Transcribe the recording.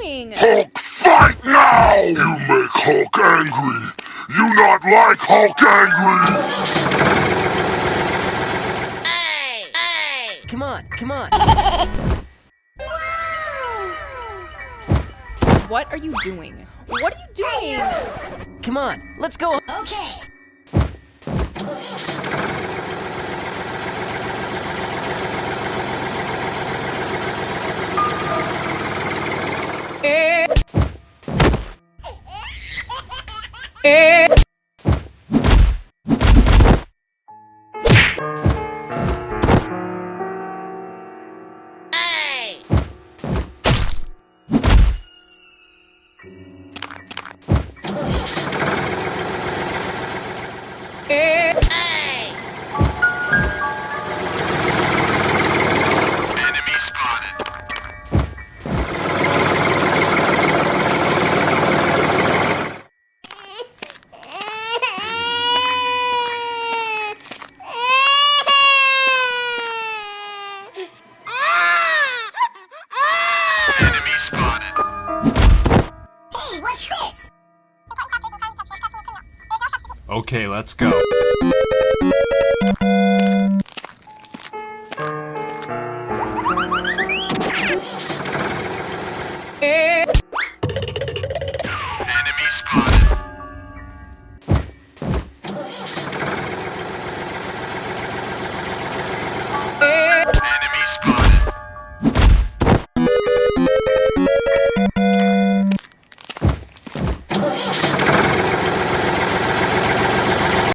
doing? Hulk, fight now! You make Hulk angry! You not like Hulk angry! Come on, come on! What are you doing? What are you doing? Come on, let's go! Okay. Enemy spotted. Enemy spotted. Hey, what's this? Okay, let's go.